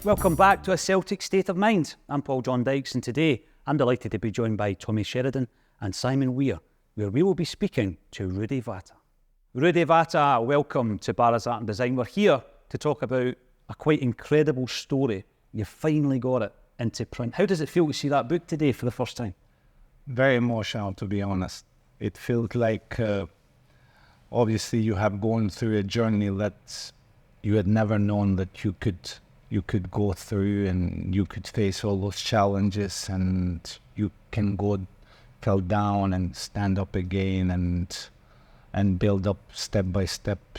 Welcome back to A Celtic State of Mind. I'm Paul John Dykes, and today I'm delighted to be joined by Tommy Sheridan and Simon Weir, where we will be speaking to RUDI VATA. RUDI VATA, welcome to Barra's Art and Design. We're here to talk about a quite incredible story. You finally got it into print. How does it feel to see that book today for the first time? Very emotional, to be honest. It felt like, obviously, you have gone through a journey that you had never known that you could go through, and you could face all those challenges, and you can fell down and stand up again and build up step by step.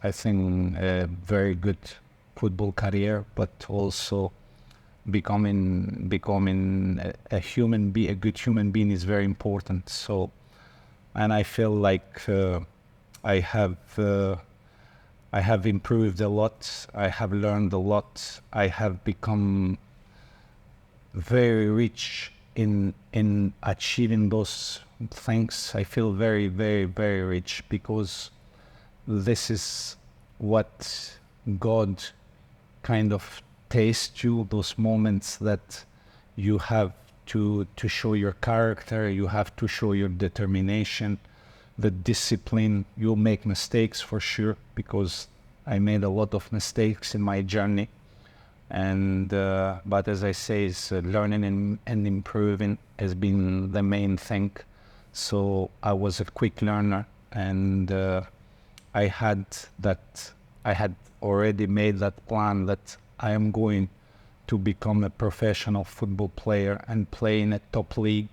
I think a very good football career, but also becoming a good human being is very important. So, and I feel like I have improved a lot. I have learned a lot. I have become very rich in achieving those things. I feel very, very, very rich, because this is what God kind of tastes you, those moments that you have to show your character, you have to show your determination, the discipline. You'll make mistakes for sure, because I made a lot of mistakes in my journey, and but as I say, learning and improving has been the main thing. So I was a quick learner, and I had already made that plan that I am going to become a professional football player and play in a top league,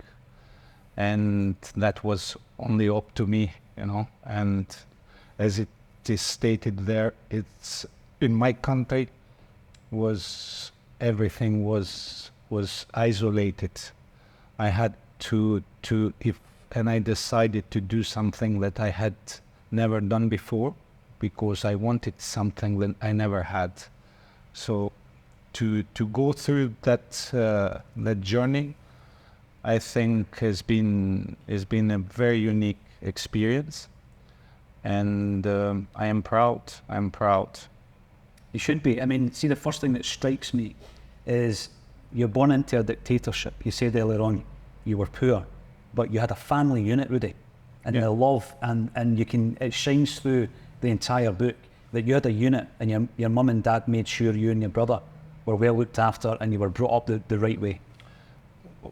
and that was only up to me, and as it is stated there, it's in my country everything was isolated. I had and I decided to do something that I had never done before, because I wanted something that I never had. So to go through that journey, I think has been a very unique experience, and I am proud. I'm proud. You should be. I mean, see, the first thing that strikes me is you're born into a dictatorship. You said earlier on you were poor, but you had a family unit, Rudy, and the love, and it shines through the entire book that you had a unit, and your mum and dad made sure you and your brother were well looked after, and you were brought up the right way.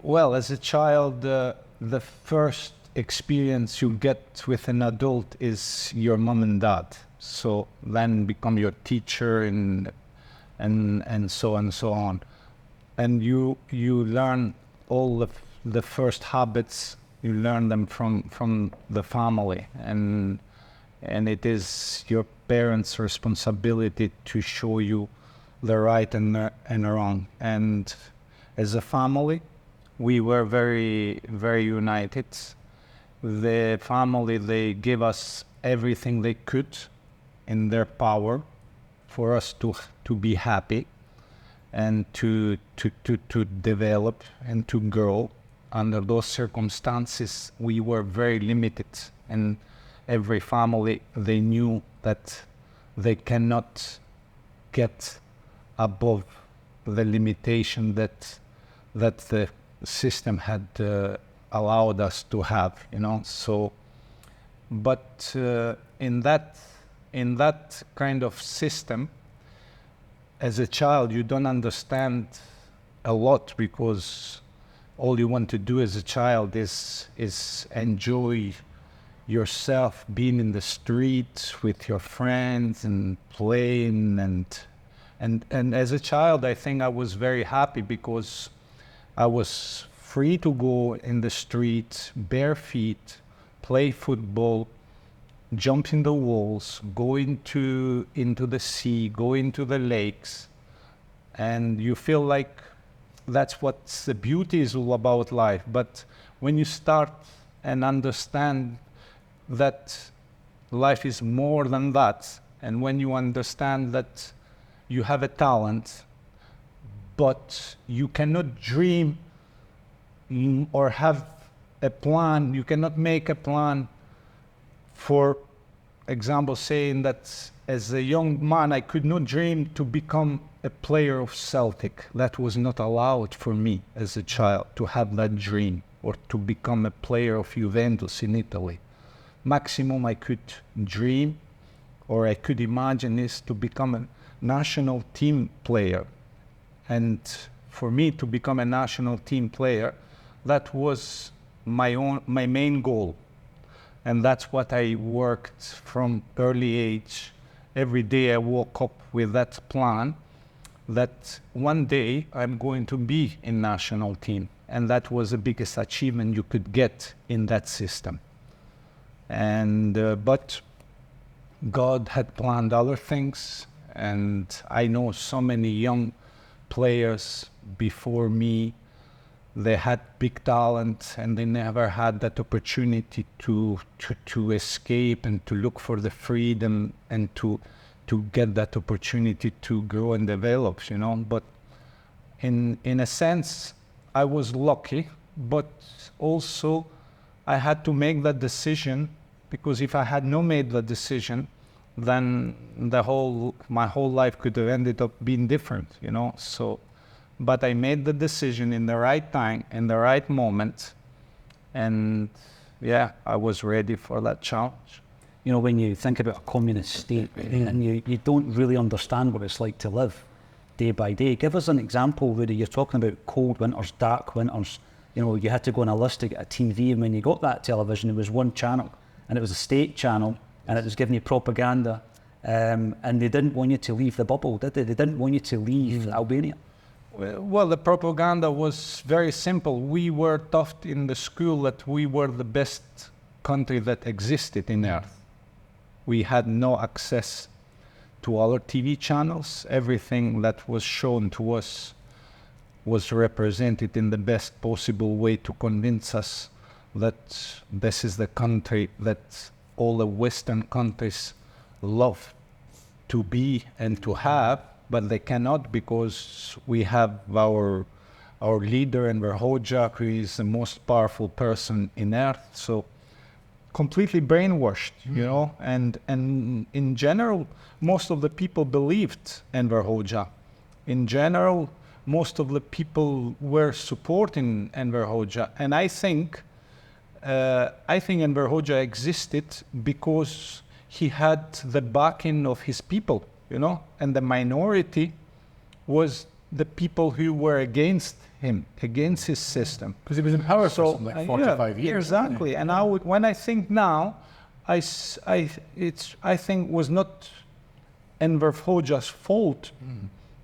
Well, as a child, the first experience you get with an adult is your mom and dad. So then become your teacher and so on. And you learn all the first habits. You learn them from the family, and it is your parents' responsibility to show you the right and wrong. And as a family, we were very, very united. The family, they gave us everything they could in their power for us to be happy and to develop and to grow. Under those circumstances, we were very limited, and every family, they knew that they cannot get above the limitation that the system had allowed us to have, So, but in that kind of system, as a child, you don't understand a lot, because all you want to do as a child is enjoy yourself, being in the streets with your friends and playing, and as a child, I think I was very happy, because I was free to go in the street, bare feet, play football, jump in the walls, go into the sea, go into the lakes, and you feel like that's what the beauty is all about life. But when you start and understand that life is more than that, and when you understand that you have a talent, but you cannot dream or have a plan, you cannot make a plan for example saying that as a young man, I could not dream to become a player of Celtic. That was not allowed for me as a child to have that dream, or to become a player of Juventus in Italy. Maximum I could dream, or I could imagine, is to become a national team player. And for me to become a national team player, that was my main goal. And that's what I worked from early age. Every day I woke up with that plan, that one day I'm going to be in national team. And that was the biggest achievement you could get in that system. And but God had planned other things, and I know so many young players before me, they had big talent and they never had that opportunity to escape and to look for the freedom and to get that opportunity to grow and develop, you know. But in a sense, I was lucky, but also I had to make that decision, because if I had not made the decision, then my whole life could have ended up being different, you know. So, but I made the decision in the right time, in the right moment, and yeah, I was ready for that challenge. You know, when you think about a communist state and you don't really understand what it's like to live day by day. Give us an example, Rudy. You're talking about cold winters, dark winters. You know, you had to go on a list to get a TV, and when you got that television, it was one channel, and it was a state channel, and it was giving you propaganda, and they didn't want you to leave the bubble, did they? They didn't want you to leave Albania. Well, the propaganda was very simple. We were taught in the school that we were the best country that existed in Earth. We had no access to other TV channels. Everything that was shown to us was represented in the best possible way to convince us that this is the country that all the Western countries love to be and to have, but they cannot, because we have our leader Enver Hoxha, who is the most powerful person in Earth. So completely brainwashed, you know, and in general, most of the people believed Enver Hoxha. In general, most of the people were supporting Enver Hoxha, and I think Enver Hoxha existed because he had the backing of his people, you know, and the minority was the people who were against him, against his system. Because he was in power for something like 45 years. Exactly. And when I think now, I think was not Enver Hoxha's fault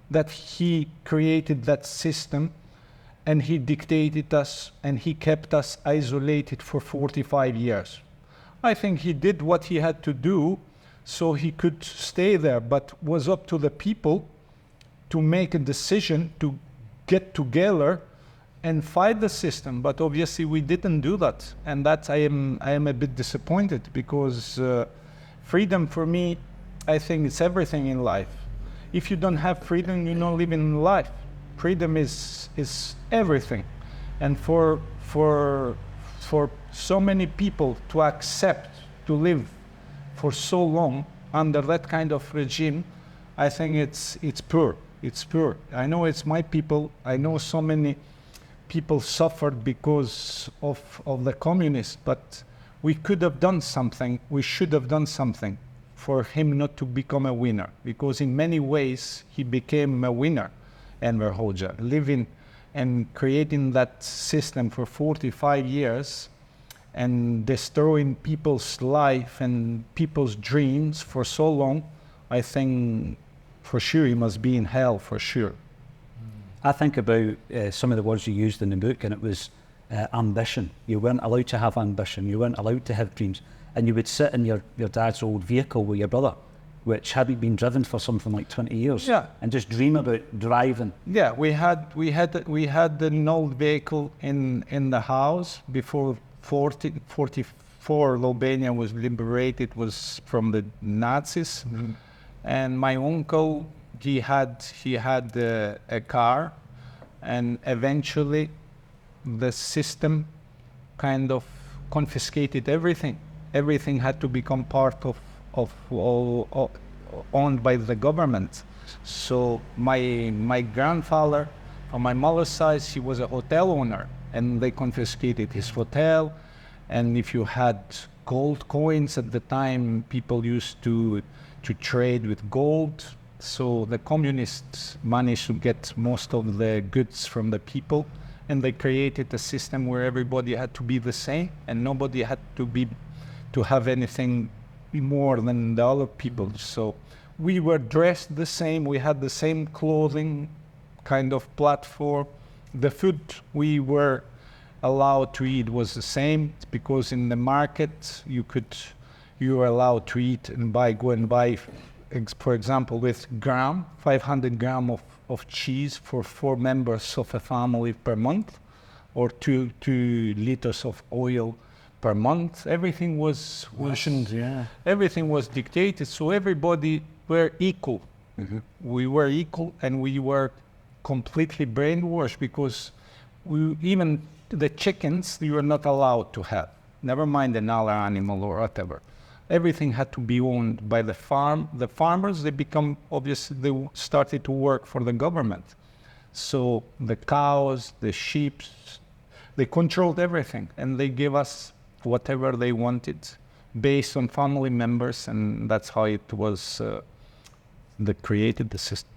that he created that system, and he dictated us, and he kept us isolated for 45 years. I think he did what he had to do so he could stay there, but was up to the people to make a decision to get together and fight the system. But obviously we didn't do that, and that I am a bit disappointed, because freedom for me, I think it's everything in life. If you don't have freedom, you're not living life. Freedom is everything, and for so many people to accept to live for so long under that kind of regime, I think it's poor. It's poor. I know it's my people. I know so many people suffered because of the communists, but we could have done something. We should have done something for him not to become a winner, because in many ways he became a winner, Enver Hoxha, living and creating that system for 45 years and destroying people's life and people's dreams for so long. I think for sure he must be in hell, for sure. I think about some of the words you used in the book, and it was ambition. You weren't allowed to have ambition. You weren't allowed to have dreams. And you would sit in your dad's old vehicle with your brother, which hadn't been driven for something like 20 years, and just dream about driving. Yeah, we had an old vehicle in the house before 44. Albania was liberated, was from the Nazis, and my uncle, he had a car, and eventually the system kind of confiscated everything. Everything had to become part owned by the government. So my grandfather, on my mother's side, he was a hotel owner, and they confiscated his hotel. And if you had gold coins at the time, people used to trade with gold. So the communists managed to get most of the goods from the people, and they created a system where everybody had to be the same, and nobody had to have anything more than the other people. So we were dressed the same, we had the same clothing kind of platform. The food we were allowed to eat was the same, because in the market you were allowed to eat and go and buy, for example, with 500 gram of cheese for 4 members of a family per month, or 2 liters of oil per month. Everything was Rations, yeah. Everything was dictated, so everybody were equal. Mm-hmm. We were equal, and we were completely brainwashed, because even the chickens you were not allowed to have. Never mind another animal or whatever. Everything had to be owned by the farm. The farmers, they started to work for the government. So the cows, the sheep, they controlled everything, and they gave us whatever they wanted based on family members, and that's how it was they created the system.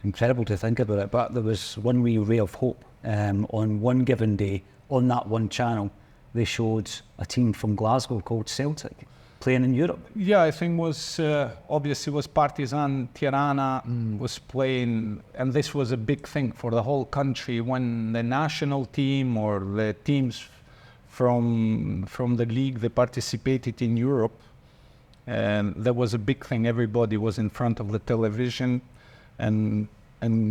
Incredible to think about it, but there was one wee ray of hope. On one given day, on that one channel, they showed a team from Glasgow called Celtic playing in Europe. Yeah, I think obviously was Partizan Tirana was playing, and this was a big thing for the whole country when the national team or the teams from the league, they participated in Europe, and that was a big thing. Everybody was in front of the television and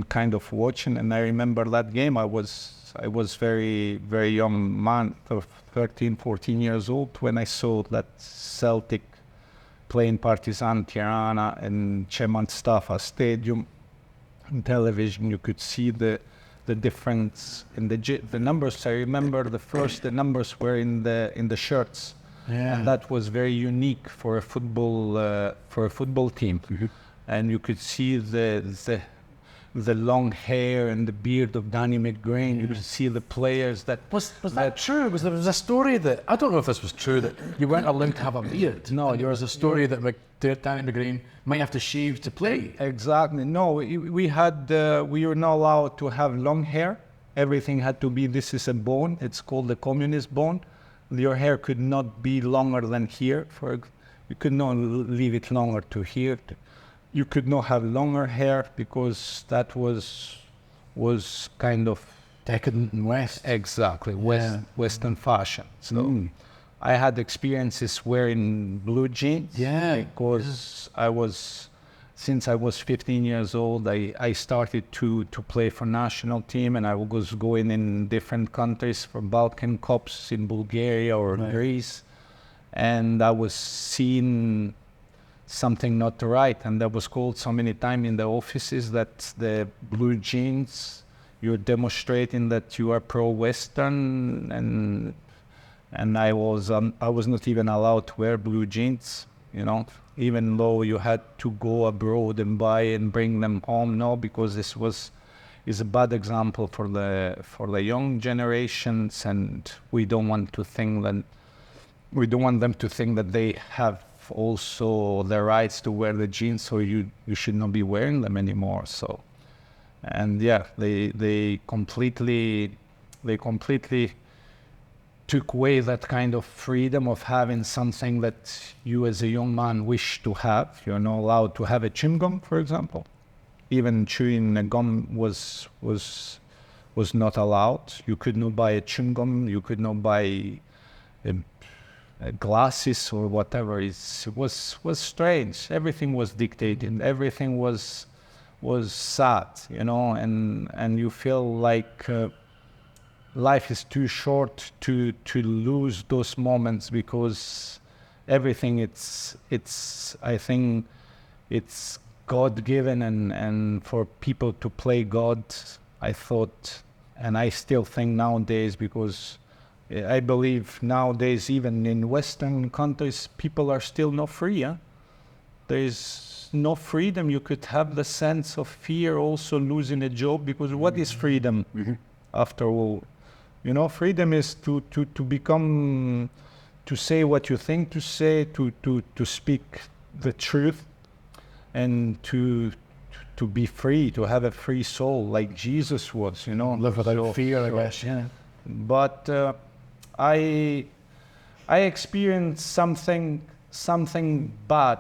kind of watching. And I remember that game. I was very, very young man, of 13, 14 years old, when I saw that Celtic playing Partizan Tirana and Ceman Stafa Stadium on television. You could see the difference in the numbers. I remember the numbers were in the shirts, and that was very unique for a football team. Mm-hmm. And you could see the long hair and the beard of Danny McGrain. You could see the players that... Was that true? There was a story that, I don't know if this was true, that you weren't allowed to have a beard. No, there was a story that Danny McGrain might have to shave to play. Exactly. No, we were not allowed to have long hair. Everything had to be, this is a bone. It's called the communist bone. Your hair could not be longer than here. You could not leave it longer to here. You could not have longer hair, because that was kind of decadent and West. Exactly, Western fashion. So I had experiences wearing blue jeans. Yeah. Because since I was 15 years old, I started to play for national team, and I was going in different countries for Balkan Cups in Bulgaria or Greece, and I was seeing something not right, and that was called so many times in the offices that the blue jeans, you're demonstrating that you are pro-Western, and I was not even allowed to wear blue jeans, even though you had to go abroad and buy and bring them home. No, because this is a bad example for the young generations, and we don't want them to think that they have also the rights to wear the jeans, so you should not be wearing them anymore. So, and they completely took away that kind of freedom of having something that you as a young man wish to have. You're not allowed to have a chewing gum, for example. Even chewing a gum was not allowed. You could not buy a chewing gum. You could not buy glasses or whatever. It was strange. Everything was dictated. Everything was sad, and you feel like life is too short to lose those moments, because everything I think it's God-given, and for people to play God, I thought, and I still think nowadays, because I believe nowadays, even in Western countries, people are still not free. There is no freedom. You could have the sense of fear, also losing a job, because what is freedom after all? You know, freedom is to become, to say what you think to say, to speak the truth, and to be free, to have a free soul like Jesus was, you know. Live without fear, I guess. Yeah. But I experienced something bad,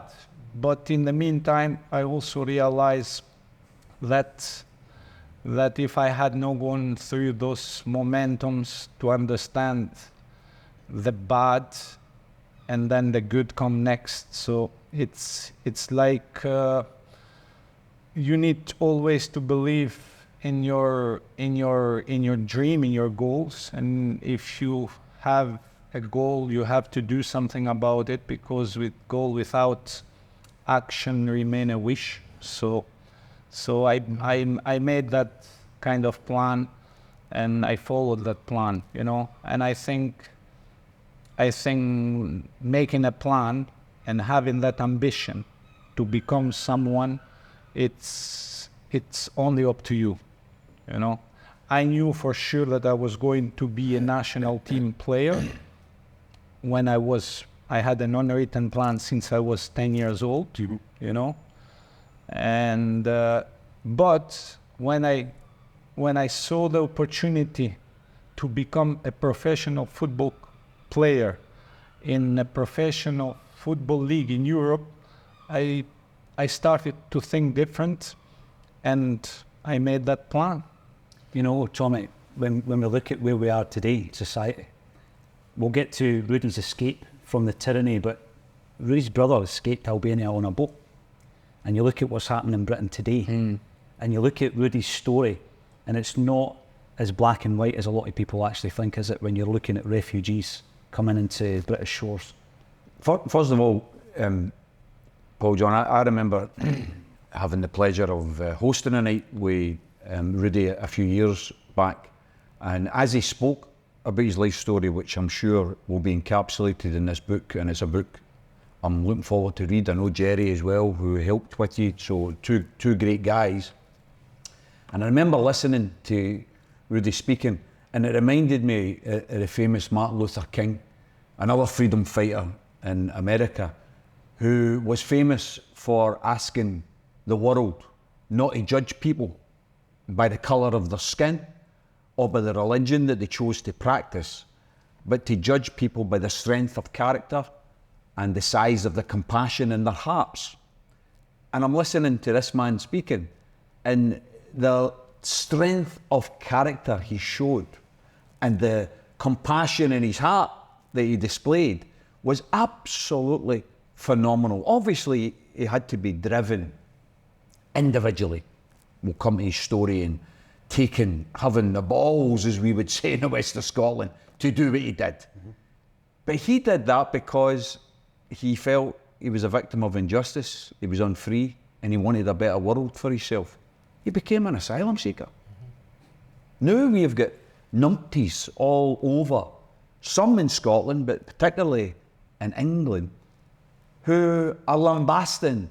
but in the meantime, I also realized that if I had not gone through those momentums to understand the bad, and then the good come next. So it's like you need always to believe in your dream, in your goals, and if you have a goal, you have to do something about it, because with goal without action remain a wish. So I made that kind of plan, and I followed that plan, you know. And I think making a plan and having that ambition to become someone, it's only up to you, you know. I knew for sure that I was going to be a national team player when I had an unwritten plan since I was 10 years old, you know. And but when I saw the opportunity to become a professional football player in a professional football league in Europe, I started to think different, and I made that plan. You know, Tommy, when we look at where we are today, society, we'll get to Rudi's escape from the tyranny, but Rudi's brother escaped Albania on a boat. And you look at what's happening in Britain today, and you look at Rudi's story, and it's not as black and white as a lot of people actually think, is it, when you're looking at refugees coming into British shores? First of all, Paul John, I remember having the pleasure of hosting a night with Rudi a few years back, and as he spoke about his life story, which I'm sure will be encapsulated in this book, and it's a book I'm looking forward to read. I know Jerry as well, who helped with you, so two great guys. And I remember listening to Rudi speaking, and it reminded me of the famous Martin Luther King, another freedom fighter in America, who was famous for asking the world not to judge people by the colour of their skin or by the religion that they chose to practice, but to judge people by the strength of character and the size of the compassion in their hearts. And I'm listening to this man speaking, and the strength of character he showed and the compassion in his heart that he displayed was absolutely phenomenal. Obviously, he had to be driven individually. We'll come to his story and having the balls, as we would say in the west of Scotland, to do what he did. But he did that because he felt he was a victim of injustice, he was unfree, and he wanted a better world for himself. He became an asylum seeker. Now we've got numpties all over, some in Scotland, but particularly in England, who are lambasting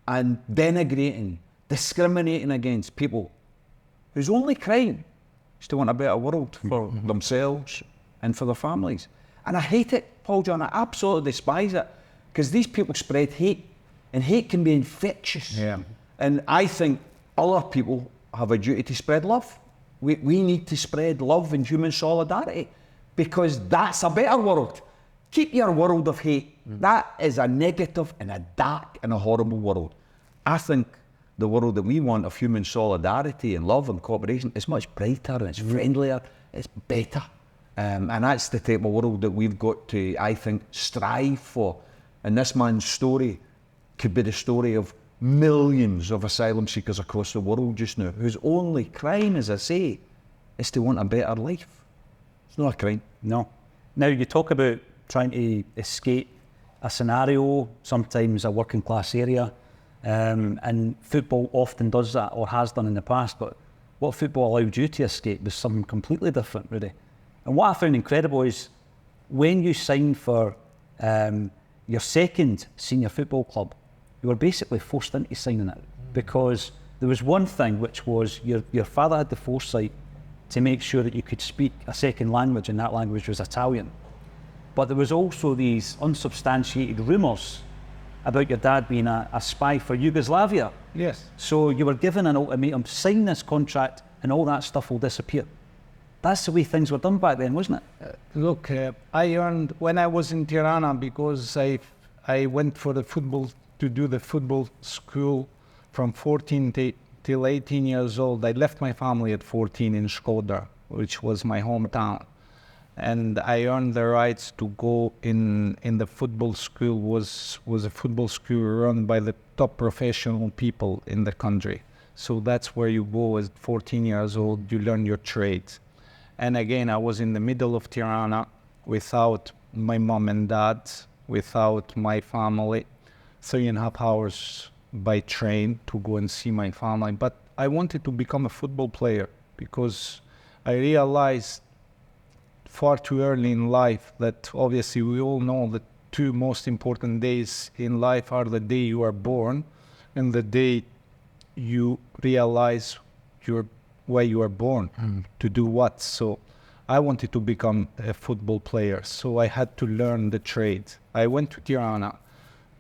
and denigrating, discriminating against people whose only crime is to want a better world for themselves and for their families. And I hate it, Paul John, I absolutely despise it, because these people spread hate, and hate can be infectious. Yeah. And I think other people have a duty to spread love. We need to spread love and human solidarity, because that's a better world. Keep your world of hate. That is a negative and a dark and a horrible world. I think the world that we want of human solidarity and love and cooperation is much brighter and it's friendlier, it's better. And that's the type of world that we've got to, I think, strive for. And this man's story could be the story of millions of asylum seekers across the world just now, whose only crime, as I say, is to want a better life. It's not a crime. No. Now, you talk about trying to escape a scenario, sometimes a working class area, and football often does that, or has done in the past, but what football allowed you to escape was something completely different, Rudi. And what I found incredible is when you signed for your second senior football club, you were basically forced into signing it, because there was one thing, which was your father had the foresight to make sure that you could speak a second language, and that language was Italian. But there was also these unsubstantiated rumours about your dad being a spy for Yugoslavia. Yes. So you were given an ultimatum: sign this contract and all that stuff will disappear. That's the way things were done back then, wasn't it? Look, I earned, when I was in Tirana, because I went for the football, to do the football school from 14 till 18 years old. I left my family at 14 in Škoda, which was my hometown. And I earned the rights to go in the football school. Was a football school run by the top professional people in the country. So that's where you go as 14 years old, you learn your trade. And again, I was in the middle of Tirana without my mom and dad, without my family, 3.5 hours by train to go and see my family. But I wanted to become a football player because I realized far too early in life that obviously we all know the two most important days in life are the day you are born and the day you realize why you are born, to do what. So I wanted to become a football player, so I had to learn the trade. I went to Tirana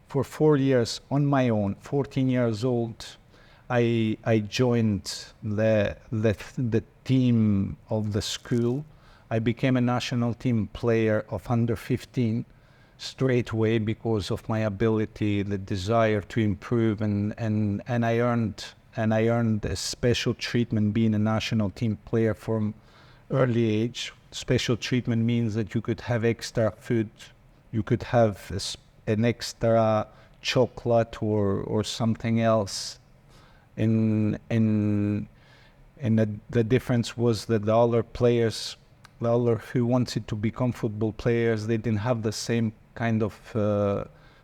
for 4 years on my own. 14 years old, I joined the team of the school. I became a national team player of under 15 straight away because of my ability, the desire to improve, and I earned a special treatment being a national team player from early age. Special treatment means that you could have extra food, you could have an extra chocolate or something else. And the difference was that the other players, the other who wanted to become football players, they didn't have the same kind of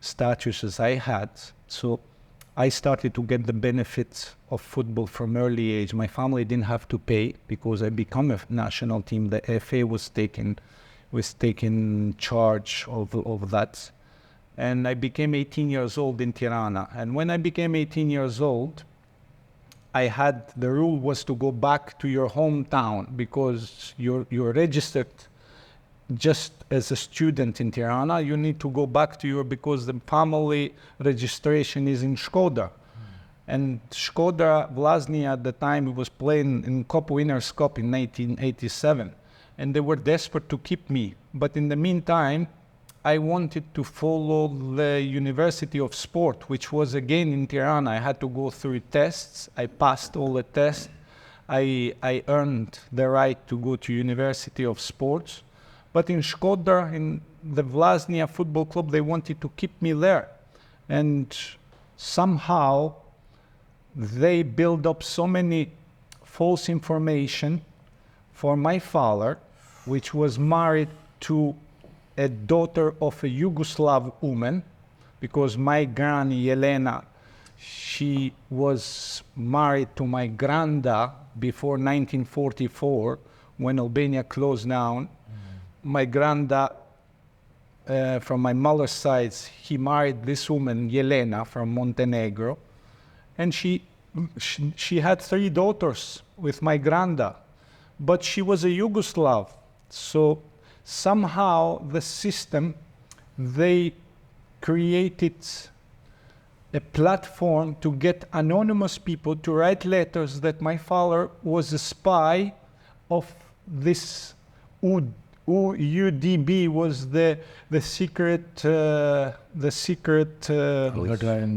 status as I had. So I started to get the benefits of football from early age. My family didn't have to pay because I become a national team. The FA was taking charge of that. And I became 18 years old in Tirana. And when I became 18 years old, the rule was to go back to your hometown because you're registered just as a student in Tirana. You need to go back to because the family registration is in Škoda. And Škoda Vlasnia at the time was playing in Cup Winners' Cup in 1987. And they were desperate to keep me. But in the meantime, I wanted to follow the University of Sport, which was again in Tirana. I had to go through tests. I passed all the tests. I earned the right to go to University of Sports. But in Škoda, in the Vlasnia football club, they wanted to keep me there. And somehow they built up so many false information for my father, which was married to a daughter of a Yugoslav woman, because my granny Jelena, she was married to my granda before 1944, when Albania closed down. My granda, from my mother's side, he married this woman, Jelena, from Montenegro, and she had 3 daughters with my granda, but she was a Yugoslav. So somehow the system, they created a platform to get anonymous people to write letters that my father was a spy of this UDB, was the secret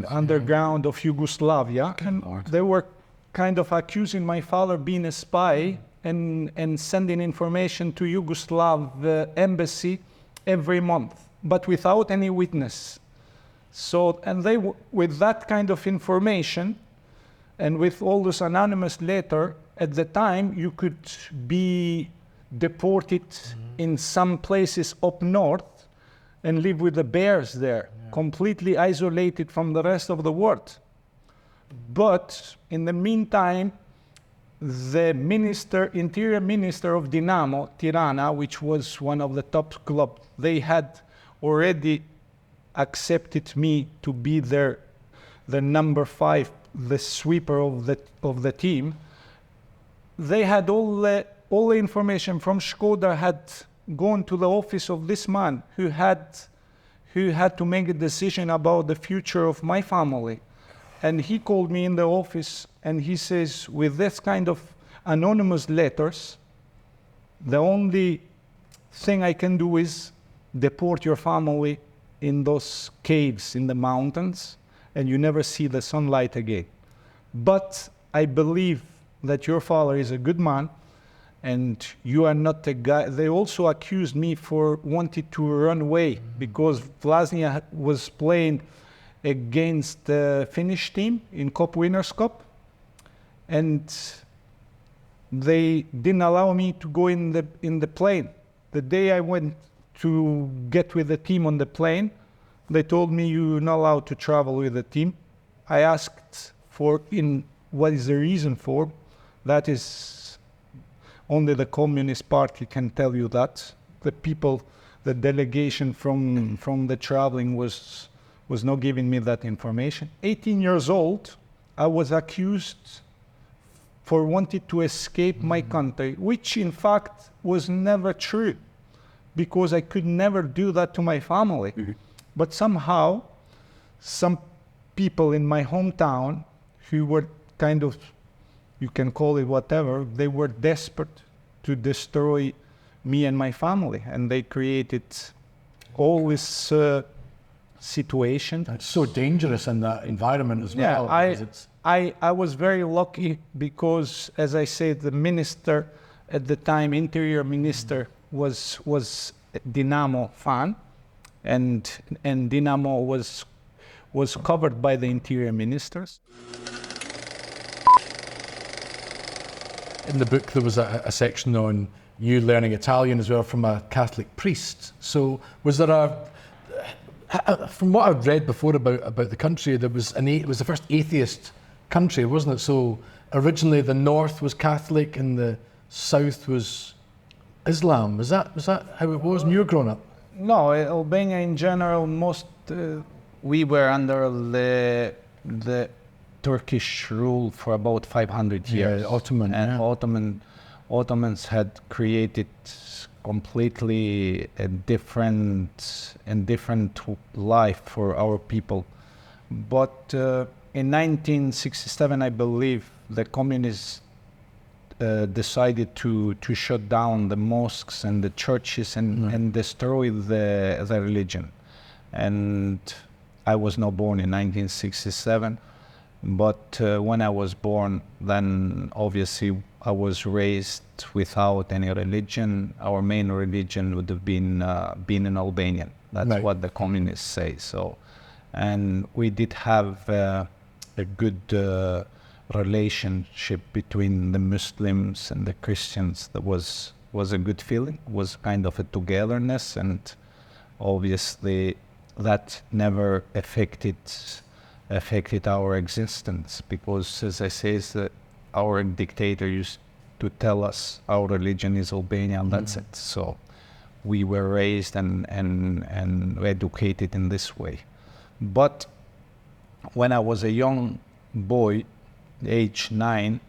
underground of Yugoslavia, and they were kind of accusing my father being a spy and sending information to Yugoslav embassy every month, but without any witness. So, and they, with that kind of information, and with all this anonymous letter, at the time you could be deported in some places up north and live with the bears there, completely isolated from the rest of the world. But in the meantime, the interior minister of Dinamo, Tirana, which was one of the top clubs, they had already accepted me to be their the number 5, the sweeper of the team. They had all the information from Skoda had gone to the office of this man who had to make a decision about the future of my family. And he called me in the office and he says, with this kind of anonymous letters, the only thing I can do is deport your family in those caves in the mountains, and you never see the sunlight again. But I believe that your father is a good man, and you are not a guy. They also accused me for wanting to run away because Vlasnia was playing against the Finnish team in Cup Winners' Cup, and they didn't allow me to go in the plane. The day I went to get with the team on the plane, they told me you're not allowed to travel with the team. I asked what is the reason for. That is only the Communist Party can tell you that. The people, the delegation from the traveling was not giving me that information. 18 years old, I was accused for wanting to escape my country, which in fact was never true, because I could never do that to my family. But somehow, some people in my hometown who were kind of, you can call it whatever, they were desperate to destroy me and my family, and they created all this situation. It's so dangerous in that environment as well. I was very lucky because, as I said, the minister at the time, interior minister, was Dinamo fan, and Dinamo was covered by the interior ministers. In the book, there was a section on you learning Italian as well from a Catholic priest. So was there from what I've read before about the country, it was the first atheist country, wasn't it? So originally the north was Catholic and the south was Islam. Was that how it was when you were growing up? No, Albania in general, we were under the Turkish rule for about 500 years. Yeah, Ottoman. And Ottomans had created completely a different life for our people. But in 1967, I believe, the communists decided to shut down the mosques and the churches and destroy the religion. And I was not born in 1967, but when I was born, then obviously I was raised without any religion. Our main religion would have been being an Albanian. That's right. What the communists say. So, and we did have a good relationship between the Muslims and the Christians. That was a good feeling. Was kind of a togetherness, and obviously that never affected our existence, because, as I say, our dictator used to tell us our religion is Albania, and that's it. So we were raised and educated in this way. But when I was a young boy, age 9,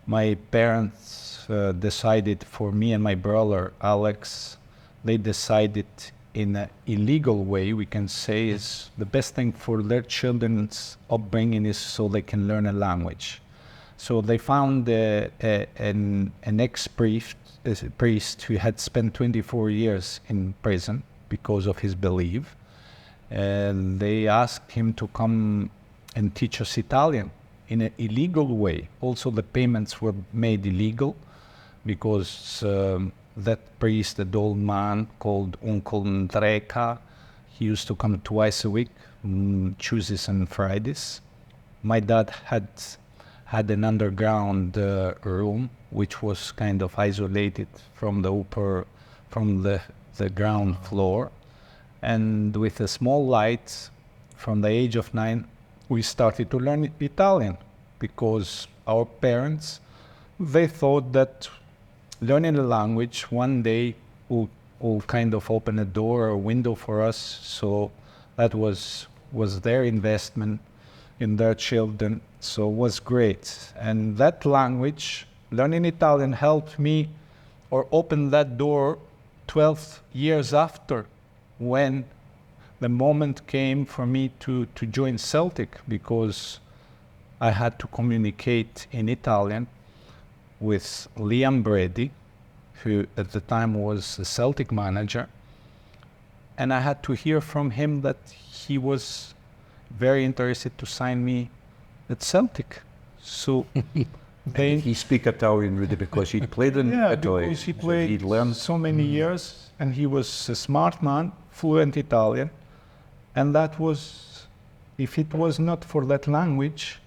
my parents decided for me and my brother Alex, they decided in an illegal way, we can say, is the best thing for their children's upbringing is so they can learn a language. So they found an ex-priest who had spent 24 years in prison because of his belief. And they asked him to come and teach us Italian in an illegal way. Also, the payments were made illegal because that priest, that old man called Uncle Ndreka, he used to come twice a week, Tuesdays and Fridays. My dad had an underground room, which was kind of isolated from the ground floor. And with a small light, from the age of 9, we started to learn Italian, because our parents, they thought that learning a language one day will kind of open a door or a window for us. So that was their investment in their children. So it was great. And that language, learning Italian, helped me or opened that door 12 years after, when the moment came for me to join Celtic, because I had to communicate in Italian with Brady, who at the time was the Celtic manager. And I had to hear from him that he was very interested to sign me at Celtic. So He speak Italian, Rudy, because he'd played in Italy. Because he so played he'd learned. so many years, and he was a smart man, fluent Italian. And that was, if it was not for that language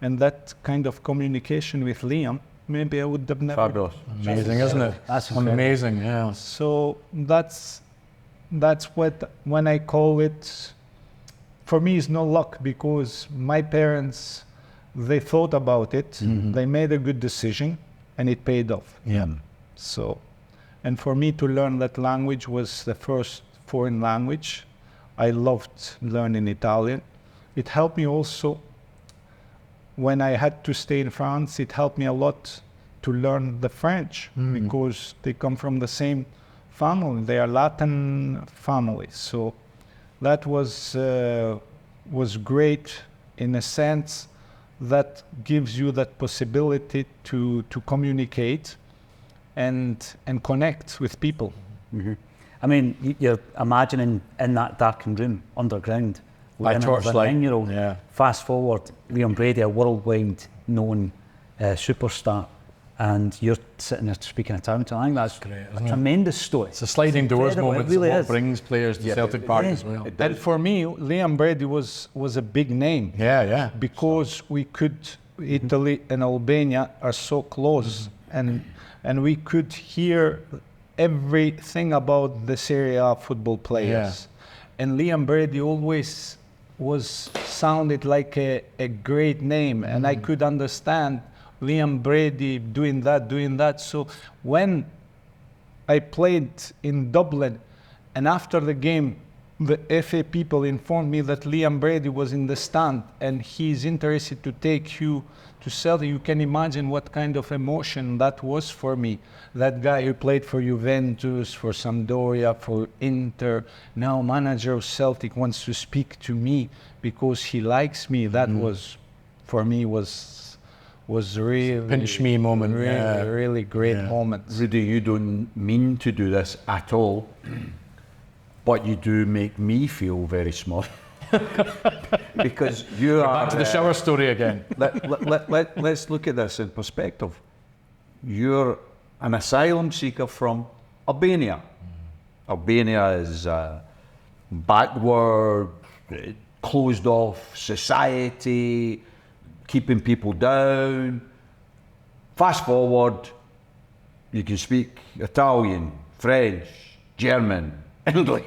and that kind of communication with Liam, maybe I would have never. Fabulous. Amazing, isn't it? That's incredible. amazing, yeah. So that's what, when I call it, for me it's no luck, because my parents, they thought about it, they made a good decision, and it paid off. Yeah. So, and for me to learn that language was the first foreign language. I loved learning Italian. It helped me also when I had to stay in France. It helped me a lot to learn the French, because they come from the same family. They are Latin family. So that was great in a sense that gives you that possibility to communicate and connect with people. I mean, you're imagining in that darkened room, underground, By learning as a torchlight. 9-year-old. Yeah. Fast forward, Liam Brady, a worldwide known superstar, and you're sitting there speaking Italian to him. I think that's Great, a isn't it? tremendous story. It's a sliding doors incredible, it moment. really What is. brings players to Celtic Park as well. And for me, Liam Brady was a big name. Yeah, yeah. Because we could, Italy and Albania are so close, and we could hear everything about the Serie A football players. And Liam Brady always sounded like a great name, and I could understand Liam Brady doing that. So when I played in Dublin, and after the game, the FA people informed me that Liam Brady was in the stand and he's interested to take you to Celtic. You can imagine what kind of emotion that was for me. That guy who played for Juventus, for Sampdoria, for Inter, now manager of Celtic, wants to speak to me because he likes me. That was, for me, was really Pinch me moment. really, really great moment. Rudy, you don't mean to do this at all, but you do make me feel very small. Because you are... Back to the shower story again. Let's look at this in perspective. You're an asylum seeker from Albania. Albania is a backward, closed off society, keeping people down. Fast forward, you can speak Italian, French, German, English.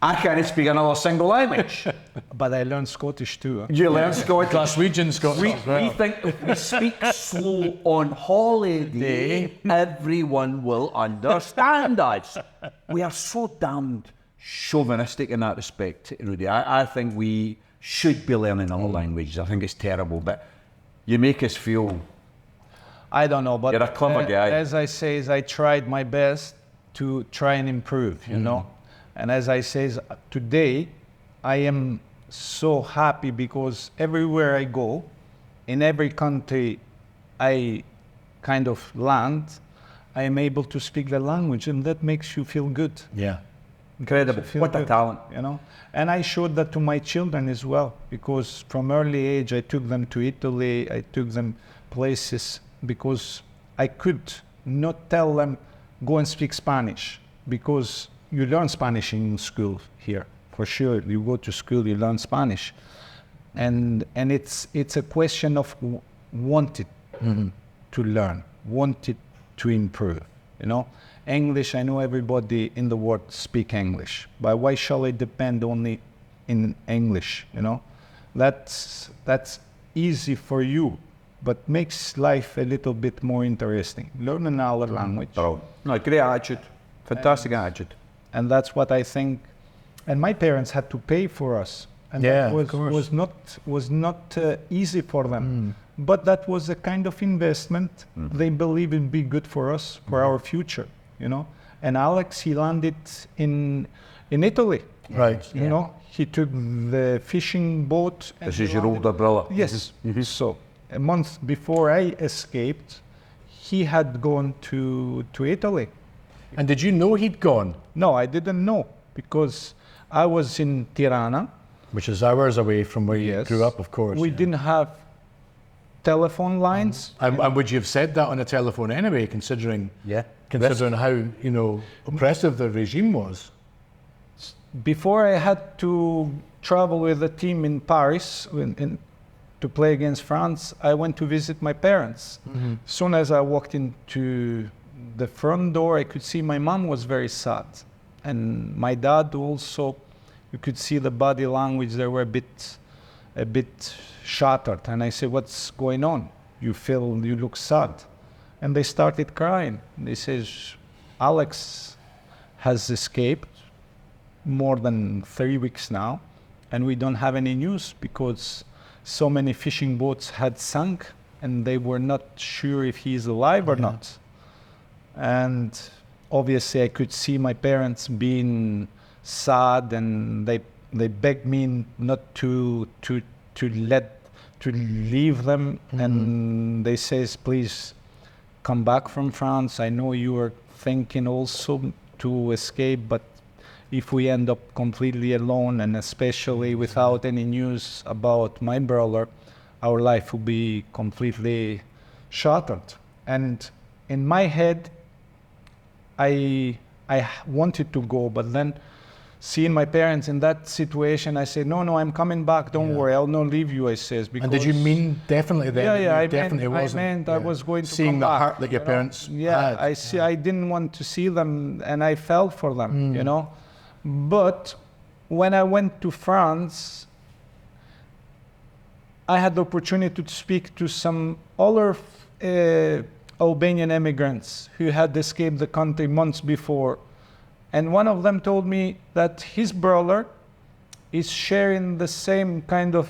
I can't speak another single language. But I learned Scottish too. Huh? You learn Scottish. Glaswegian Scottish as well. We think if we speak slow on holiday, everyone will understand us. We are so damned chauvinistic in that respect, Rudy. I think we should be learning other languages. I think it's terrible, but you make us feel... I don't know, but You're a clever guy. As I say, I tried my best to try and improve, you know. And as I say, today, I am so happy because everywhere I go, in every country I kind of land, I am able to speak the language, and that makes you feel good. Yeah. Incredible. Feel What a good, talent. you know. And I showed that to my children as well, because from early age I took them to Italy, I took them places, because I could not tell them, go and speak Spanish, because you learn Spanish in school here, for sure. You go to school, you learn Spanish. And it's a question of wanted to learn, wanted to improve, you know. English, I know everybody in the world speak English, but why shall I depend only in English, you know? That's easy for you, but makes life a little bit more interesting. Learn another language. No, great attitude. Fantastic attitude. And that's what I think. And my parents had to pay for us and Yeah, that was not easy for them. But that was a kind of investment. They believe it'd be good for us, for our future, you know. And Alex, he landed in Italy. Right. You know, he took the fishing boat. And This is he your landed- older brother. Yes. So a month before I escaped, he had gone to Italy. And did you know he'd gone? No, I didn't know because I was in Tirana. Which is hours away from where you Yes. grew up, of course. We yeah. didn't have telephone lines. And would you have said that on the telephone anyway, considering how, you know, oppressive the regime was? Before I had to travel with the team in Paris to play against France, I went to visit my parents. As soon as I walked into the front door, I could see my mom was very sad. And my dad also, you could see the body language, they were a bit shattered. And I said, what's going on? You look sad. And they started crying. They says, Alex has escaped more than 3 weeks now, and we don't have any news because so many fishing boats had sunk and they were not sure if he's alive or not. And obviously I could see my parents being sad, and they begged me not to leave them. And they says, please come back from France. I know you are thinking also to escape, but if we end up completely alone, and especially without any news about my brother, our life will be completely shattered. And in my head, I wanted to go, but then seeing my parents in that situation, I said, no, I'm coming back. Don't worry, I'll not leave you, I says. Because And did you mean definitely then? Yeah, I meant I was going to seeing come the back, heart that your you know? parents Yeah, had. I didn't want to see them, and I felt for them, you know. But when I went to France, I had the opportunity to speak to some other Albanian immigrants who had escaped the country months before. And one of them told me that his brother is sharing the same kind of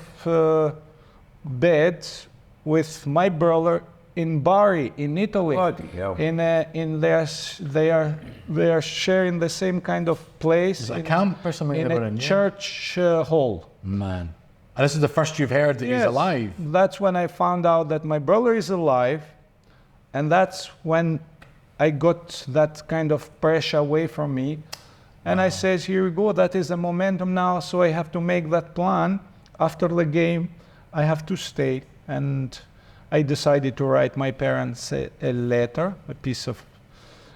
bed with my brother in Bari, in Italy. They are sharing the same kind of place. Is it a camp or something? In they were a in, yeah? church hall. Man. And this is the first you've heard that he's Yes, alive. That's when I found out that my brother is alive, and that's when I got that kind of pressure away from me. And I says, here we go, that is the momentum now, so I have to make that plan. After the game, I have to stay. And I decided to write my parents a letter,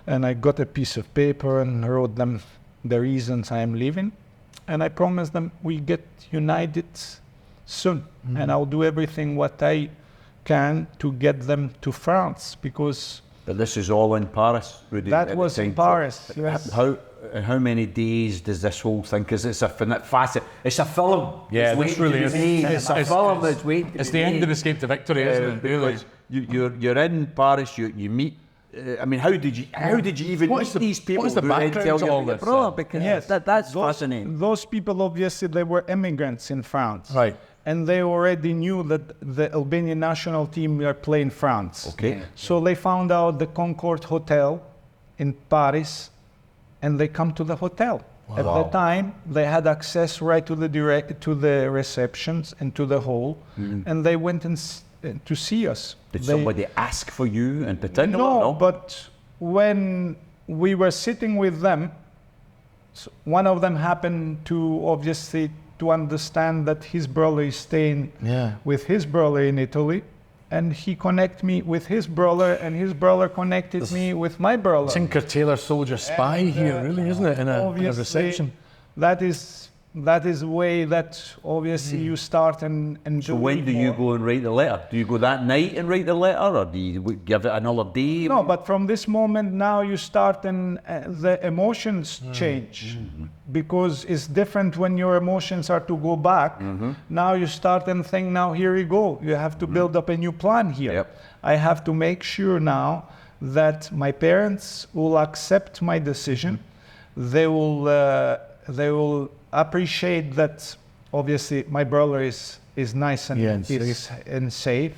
and I got a piece of paper and wrote them the reasons I am leaving. And I promised them we get united soon. And I'll do everything what I can to get them to France, because But this is all in Paris, Rudy. that at the was in time. Paris. Yes. How many days does this whole thing? Because it's a facet. It's a film. Yeah, It's this waiting really to is. be made. It's a film that's waiting. It's the end of Escape to Victory, isn't it? Really? Because you're in Paris. You meet. I mean, how did you even What meet is the- these people? what is the who then background tell to you all about your this, brother? then? Because Yes. that's fascinating. Those people, obviously, they were immigrants in France. Right. And they already knew that the Albanian national team were playing France. Okay. So they found out the Concorde Hotel in Paris, and they come to the hotel. At the time, they had access right to the receptions and to the hall, and they went to see us. Did somebody ask for you in particular? No, but when we were sitting with them, one of them happened to obviously to understand that his brother is staying with his brother in Italy, and he connected me with his brother, and his brother connected me with my brother. Tinker Tailor Soldier Spy here, really, isn't it? In a Obviously, reception. That is the way that obviously you start and So when do you go and write the letter? Do you go that night and write the letter, or do you give it another day? No, but from this moment now you start and the emotions change, because it's different when your emotions are to go back. Now you start and think, now here we go. You have to build up a new plan here. Yep. I have to make sure now that my parents will accept my decision. They will appreciate that obviously my brother is nice and, and safe.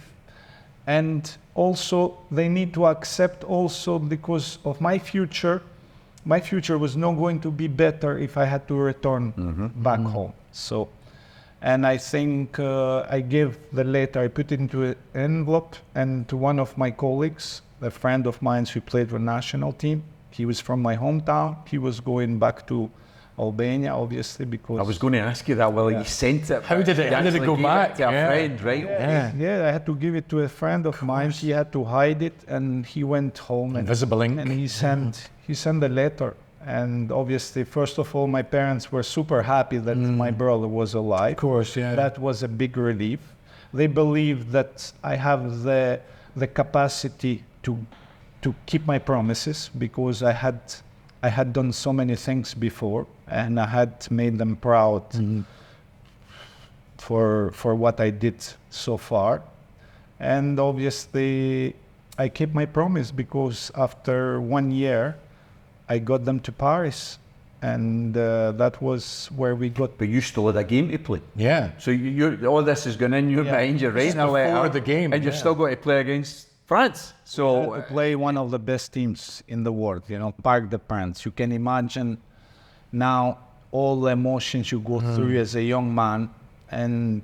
And also they need to accept also because of my future was not going to be better if I had to return back home. So, and I think I gave the letter, I put it into an envelope, and to one of my colleagues, a friend of mine who played for the national team. He was from my hometown. He was going back to Albania, obviously, because... I was going to ask you that, well, you sent it. How did it go back? To a friend, right? Yeah, I had to give it to a friend of mine. He had to hide it, and he went home. Invisible ink. And he sent a letter. And obviously, first of all, my parents were super happy that my brother was alive. Of course, yeah. That was a big relief. They believed that I have the capacity to keep my promises, because I had done so many things before, and I had made them proud for what I did so far. And obviously, I kept my promise, because after 1 year, I got them to Paris, and that was where we got. But you still had a game to play. Yeah. So all this is going in your mind, you're writing a letter, before the game, and you're still going to play against France. So to play one of the best teams in the world, Parc des Princes. You can imagine now all the emotions you go through as a young man, and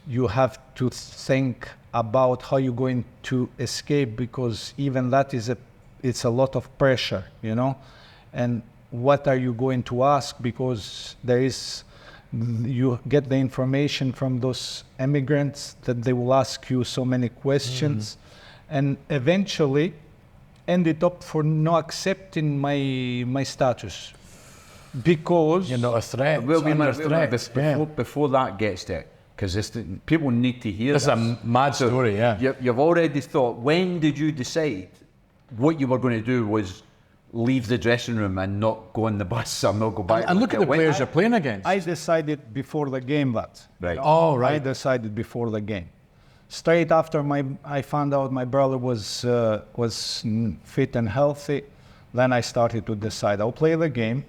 you have to think about how you're going to escape, because even that it's a lot of pressure, and what are you going to ask, because you get the information from those immigrants that they will ask you so many questions, and eventually ended up for not accepting my status, because you're not a threat. Well, before that gets to it, because people need to hear this. This is a mad story, yeah. You've already thought, when did you decide what you were going to do was leave the dressing room and not go on the bus or not go back? And look at the players you're playing against. I decided before the game that. Right. Oh, right. I decided before the game. Straight after I found out my brother was fit and healthy, then I started to decide I'll play the game.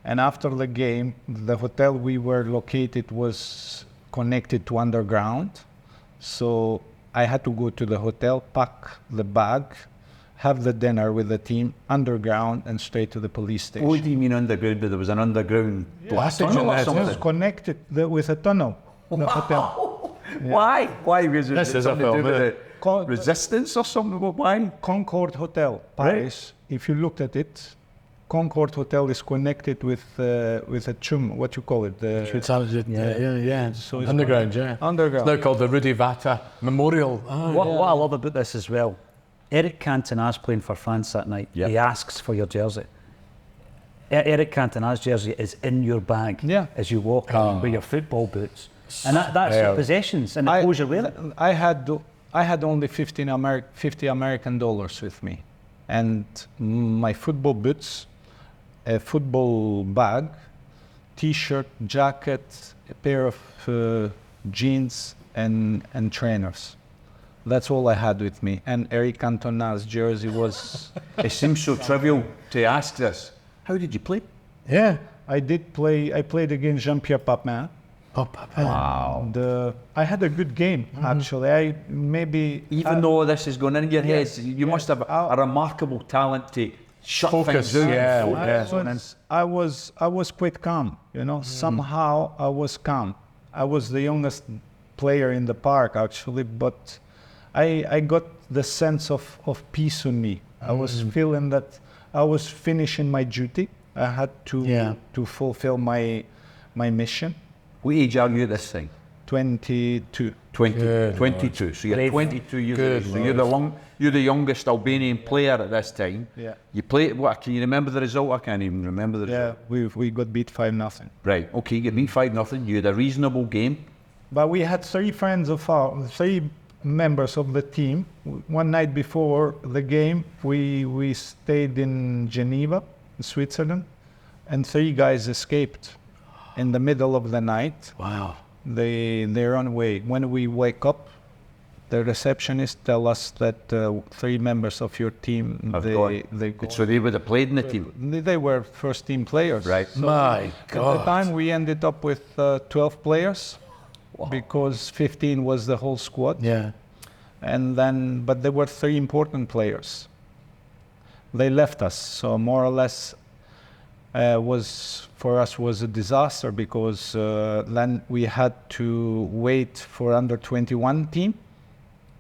And after the game, the hotel we were located was connected to underground. So I had to go to the hotel, pack the bag, have the dinner with the team underground, and straight to the police station. What do you mean underground? There was an underground passage tunnel or in there, something? It was connected with a tunnel. The hotel. Why? Why was it? This is a film, isn't it? Resistance or something? Why? Concord Hotel, Paris. Right. If you looked at it, Concord Hotel is connected with a chum. What you call it? Yeah. So it's underground, yeah. Underground. It's now called the RUDI VATA Memorial. What I love about this as well, Eric Cantona's playing for France that night. Yep. He asks for your jersey. Eric Cantona's jersey is in your bag as you walk in with your football boots. And that's your possessions and the clothes you're wearing. I had only $50 American with me, and my football boots, a football bag, T-shirt, jacket, a pair of jeans, and trainers. That's all I had with me. And Eric Cantona's jersey was... It seems so trivial to ask this. How did you play? Yeah, I did play. I played against Jean-Pierre Papin. Oh, Papa. Wow. I had a good game, actually. Even though this is going in your head, you must have a remarkable talent to shut focus. things Yeah. I was quite calm, Somehow I was calm. I was the youngest player in the park, actually, but I got the sense of peace in me. I was feeling that I was finishing my duty. I had to fulfill my mission. What age are you at this time? 22. 22. So you're 22 years old. So you're the youngest Albanian player at this time. Yeah. You played. What? Can you remember the result? I can't even remember the result. Yeah, we got beat 5-0. Right. Okay. You beat 5-0. You had a reasonable game. But we had three members of the team. One night before the game, we stayed in Geneva, Switzerland, and 3 guys escaped in the middle of the night. Wow. They run away. When we wake up, the receptionist tell us that 3 members of your team, they go. So they would have played in the team? They were first team players. Right. So My at God. the time we ended up with 12 players because 15 was the whole squad. Yeah. And then, but there were 3 important players. They left us, so more or less for us was a disaster because then we had to wait for under 21 team,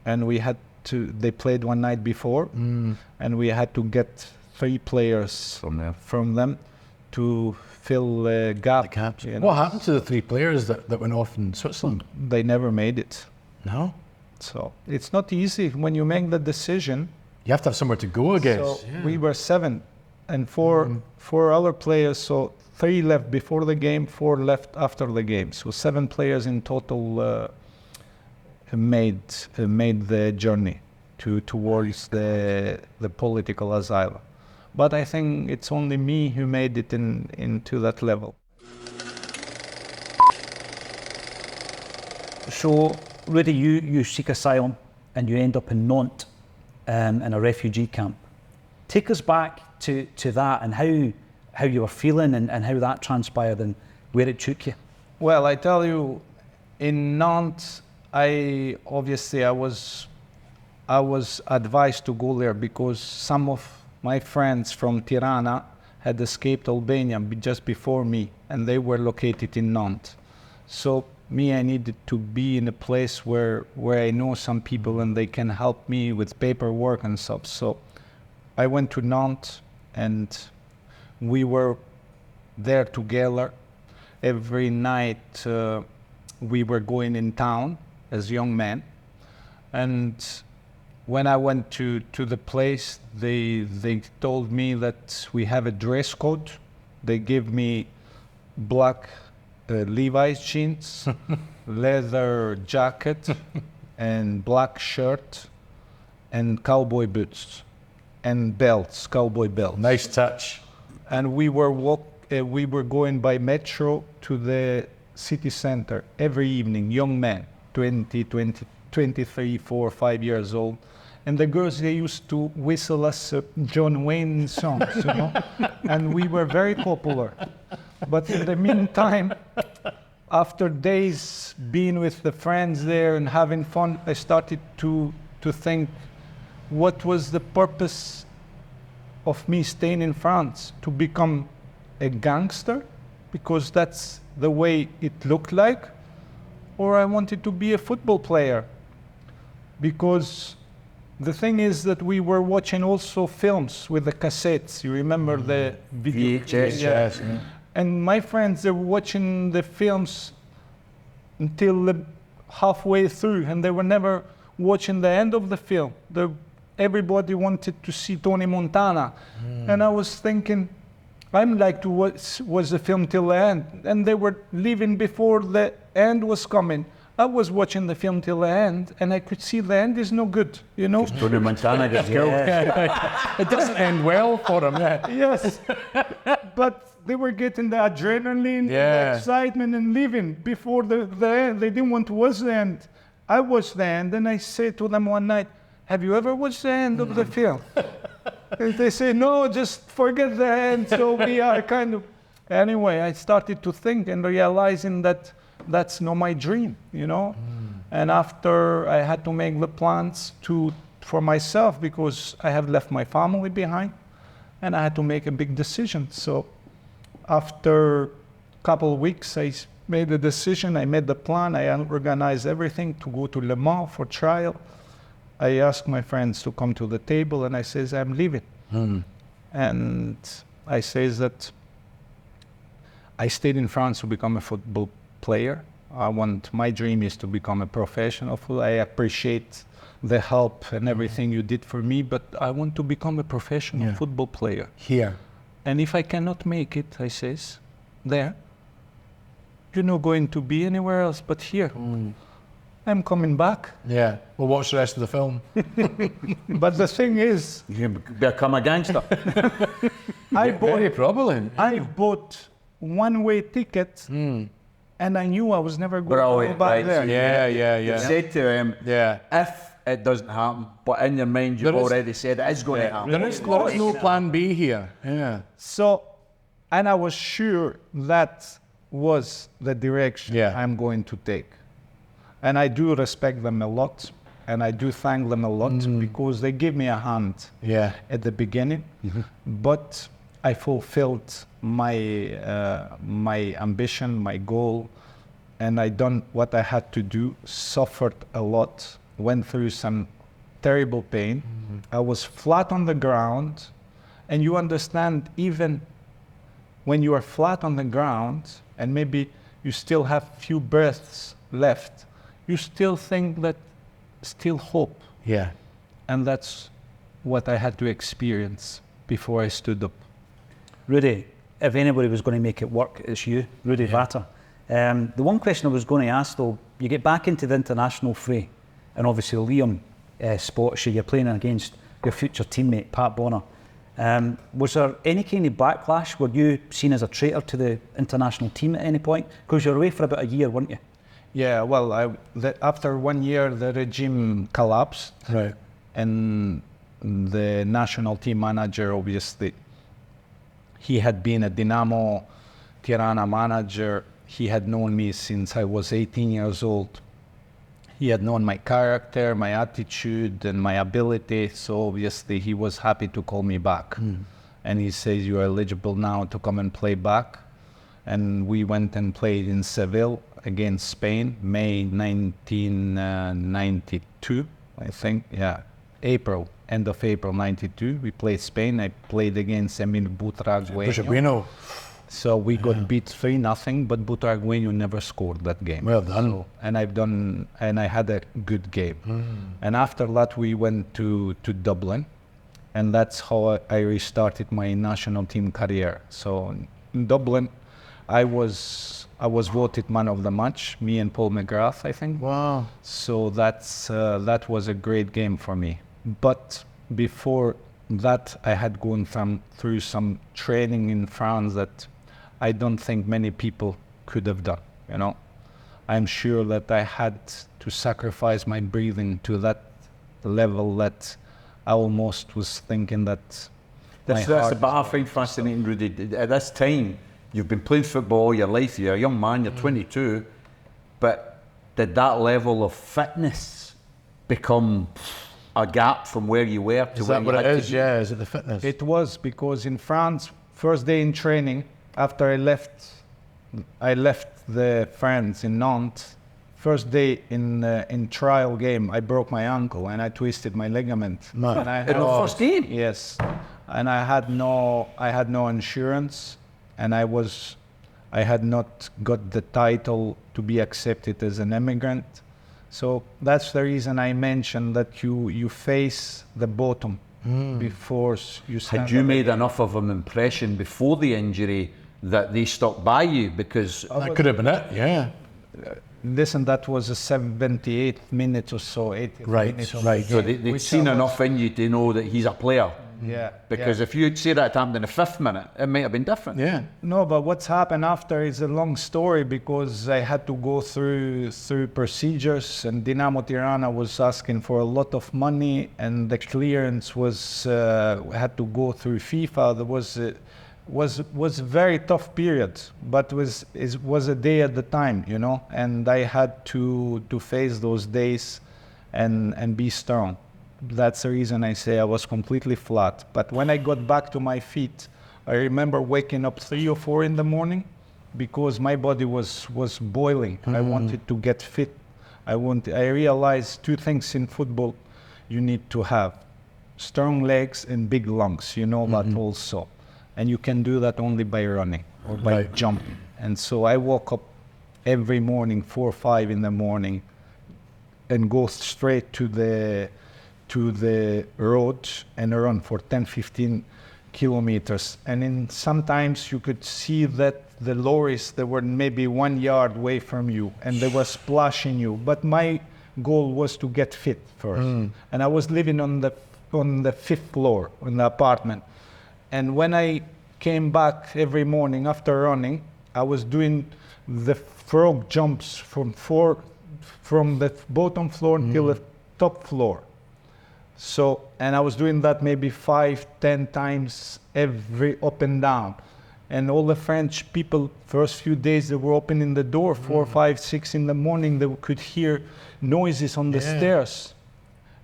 and they played one night before, and we had to get 3 players from them to fill the gap. You know. What happened to the 3 players that went off in Switzerland? They never made it. No. So it's not easy when you make the decision. You have to have somewhere to go, I guess. So we were 7, and 4 other players. So 3 left before the game, 4 left after the game. So 7 players in total made the journey towards the political asylum. But I think it's only me who made it into that level. So, Rudy, you seek asylum and you end up in Nantes in a refugee camp. Take us back to that and how you were feeling and how that transpired and where it took you. Well, I tell you, in Nantes, I was advised to go there because some of my friends from Tirana had escaped Albania just before me, and they were located in Nantes. So I needed to be in a place where I know some people and they can help me with paperwork and stuff. So I went to Nantes and we were there together. Every night we were going in town as young men. And when I went to the place, they told me that we have a dress code. They gave me black Levi's jeans, leather jacket, and black shirt, and cowboy boots, and belts, cowboy belts. Nice touch. And we were going by metro to the city center every evening, young men, 23, 4, 5 years old. And the girls, they used to whistle us John Wayne songs, you know, and we were very popular. But in the meantime, after days being with the friends there and having fun, I started to think, what was the purpose of me staying in France? To become a gangster, because that's the way it looked like, or I wanted to be a football player, because the thing is that we were watching also films with the cassettes. You remember the video? VHS. Yes. And my friends, they were watching the films until halfway through, and they were never watching the end of the film. Everybody wanted to see Tony Montana. And I was thinking, I'm like to watch the film till the end. And they were leaving before the end was coming. I was watching the film till the end, and I could see the end is no good, you know? Tony Montana gets killed. It doesn't end well for them, yeah. Yes. But they were getting the adrenaline, the excitement, and leaving before the end. They didn't want to watch the end. I watched the end, and I said to them one night, have you ever watched the end of the film? And they say, no, just forget the end. So we are kind of... Anyway, I started to think and realizing that that's not my dream, you know? And after I had to make the plans for myself, because I have left my family behind, and I had to make a big decision. So after a couple of weeks, I made the decision, I made the plan, I organized everything to go to Le Mans for trial. I asked my friends to come to the table, and I says, I'm leaving. And I says that I stayed in France to become a football player. My dream is to become a professional footballer. I appreciate the help and everything you did for me, but I want to become a professional football player. Here. And if I cannot make it, I says, there, you're not going to be anywhere else but here. I'm coming back. Yeah. We'll watch the rest of the film. But the thing is, You become a gangster. Very probably. I bought one-way ticket, And I knew I was never going to Brilliant, go back right, there. Yeah. You said to him, if it doesn't happen, but in your mind you've already said it is going to happen. There is no plan B here. Yeah. So, and I was sure that was the direction I'm going to take. And I do respect them a lot, and I do thank them a lot because they gave me a hand at the beginning. But I fulfilled my my ambition, my goal, and I done what I had to do, suffered a lot, went through some terrible pain. I was flat on the ground, and you understand, even when you are flat on the ground and maybe you still have few breaths left, you still think that still hope. Yeah. And that's what I had to experience before I stood up. Rudi, if anybody was going to make it work, it's you, Rudi VATA. The one question I was going to ask though, you get back into the international fray, and obviously Liam spots you, you're playing against your future teammate, Pat Bonner. Was there any kind of backlash? Were you seen as a traitor to the international team at any point? Because you were away for about a year, weren't you? Yeah, well, after 1 year, the regime collapsed. Right. And the national team manager, obviously, he had been a Dinamo Tirana manager. He had known me since I was 18 years old. He had known my character, my attitude, and my ability. So obviously, he was happy to call me back. And he says, "You are eligible now to come and play back." And we went and played in Seville against Spain, May 1992, I think. Yeah, end of April 92. We played Spain. I played against Emil Butragueño. So we got beat 3-0, but Butragueño never scored that game. Well done. So, and I had a good game. And after that, we went to Dublin, and that's how I restarted my national team career. So in Dublin, I was voted man of the match, me and Paul McGrath, I think. Wow. So that was a great game for me. But before that, I had gone through some training in France that I don't think many people could have done, you know. I'm sure that I had to sacrifice my breathing to that level that I almost was thinking that That's what I find fascinating, Rudi. At this time, you've been playing football all your life, you're a young man, you're 22, but did that level of fitness become a gap from where you were to where you had to be? Is that what it is? Yeah, is it the fitness? It was, because in France, first day in training, after I left the friends in Nantes. First day in trial game, I broke my ankle and I twisted my ligament. Man. And I In the first game? Yes, and I had no insurance, and I had not got the title to be accepted as an immigrant. So that's the reason I mentioned that you face the bottom before you stand. Had you made enough of an impression before the injury that they stuck by you? Because that could have been it, yeah. Listen, that was a 78 minutes or so, 80 minutes. Right. so they'd seen enough in you to know that he's a player. Yeah. Because if you'd say that happened in the 5th minute, it might have been different. Yeah. No, but what's happened after is a long story, because I had to go through procedures, and Dinamo Tirana was asking for a lot of money, and the clearance was had to go through FIFA. There was a very tough period, but was a day at the time, you know, and I had to face those days and be strong. That's the reason I say I was completely flat. But when I got back to my feet, I remember waking up 3 or 4 in the morning, because my body was boiling. I wanted to get fit. I realized 2 things in football you need to have: strong legs and big lungs, you know that also. And you can do that only by running or by jumping. And so I woke up every morning, 4 or 5 in the morning, and go straight to the road and run for 10, 15 kilometers. And sometimes you could see that the lorries, they were maybe 1 yard away from you, and they were splashing you. But my goal was to get fit first. And I was living on the 5th floor in the apartment. And when I came back every morning after running, I was doing the frog jumps from the bottom floor till the top floor. So, and I was doing that maybe 5-10 times every up and down. And all the French people, first few days, they were opening the door 4, 5, 6 in the morning. They could hear noises on the stairs.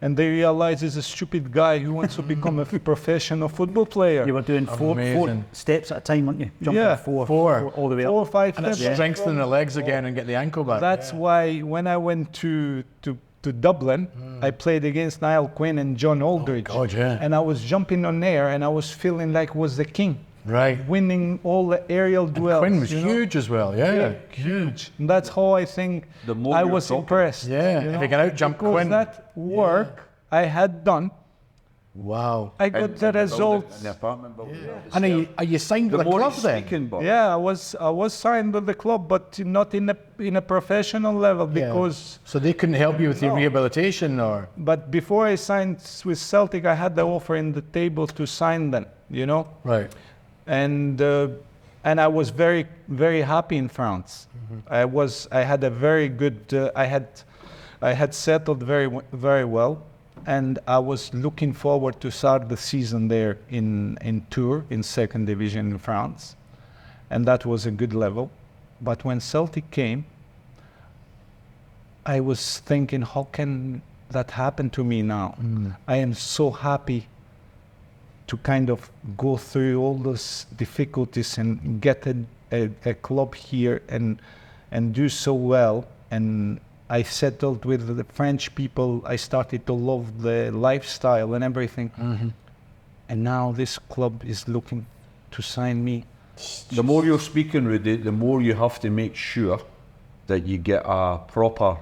And they realized he's a stupid guy who wants to become a professional football player. You were doing four steps at a time, weren't you? Jumping four all the way up. 4 or 5 steps. And strengthen the legs again and get the ankle back. That's why when I went to Dublin, I played against Niall Quinn and John Aldridge. Oh, God, yeah. And I was jumping on air and I was feeling like I was the king. Right. Winning all the aerial duels. Quinn was huge as well, huge. And that's how I think I was impressed. Yeah, you know? if you can out-jump because Quinn. that work I had done, wow. I got the results. In the apartment building. And are you signed with the club then? Yeah, I was signed with the club, but not in a professional level because. So they couldn't help you with your rehabilitation, or? But before I signed with Celtic, I had the offer in the table to sign them. You know. Right. And I was very, very happy in France. I had a very good. I had settled very well, and I was looking forward to start the season there in Tours, in second division in France, and that was a good level. But when Celtic came, I was thinking, how can that happen to me now? I am so happy to kind of go through all those difficulties and get a club here and do so well. And I settled with the French people. I started to love the lifestyle and everything. And now this club is looking to sign me. The more you're speaking, Rudy, the more you have to make sure that you get a proper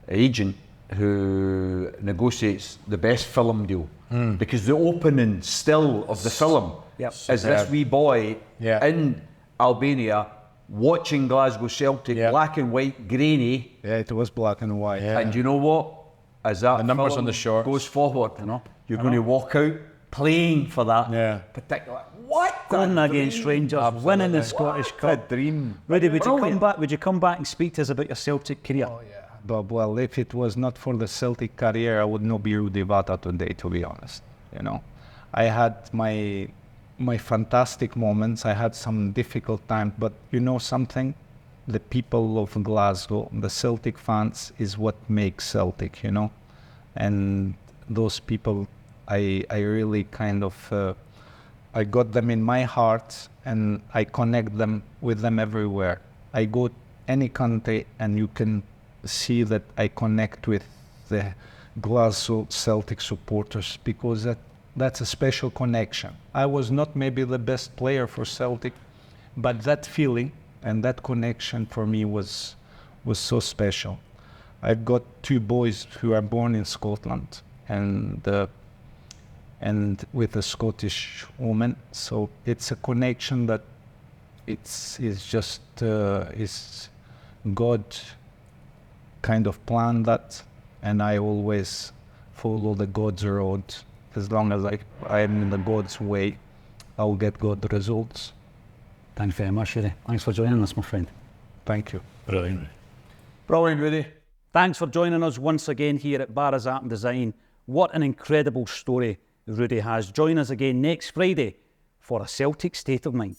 agent who negotiates the best film deal. Because the opening still of the film is this wee boy in Albania watching Glasgow Celtic, black and white, grainy. Yeah, it was black and white. And you know what? As that The numbers film on the shorts. goes forward, you're going to walk out playing for that particular. What? Going against Rangers, winning the Scottish Cup. Dream. Rudy, would you come back? Would you come back and speak to us about your Celtic career? Oh yeah. But well, if it was not for the Celtic career, I would not be RUDI VATA today, to be honest. You know, I had my fantastic moments. I had some difficult times, but you know something? The people of Glasgow, the Celtic fans, is what makes Celtic. You know, and those people, I really kind of, I got them in my heart, and I connect them with them everywhere. I go any country, and you can see that I connect with the Glasgow Celtic supporters because that's a special connection. I was not maybe the best player for Celtic, but that feeling and that connection for me was so special. I've got 2 boys who are born in Scotland and with a Scottish woman, so it's a connection that it's just is God kind of planned that, and I always follow the God's road. As long as I am in the God's way, I'll get good results. Thanks very much, Rudy. Thanks for joining us, my friend. Thank you. Brilliant. Brilliant, Rudy. Thanks for joining us once again here at Acsom Design. What an incredible story Rudy has. Join us again next Friday for a Celtic State of Mind.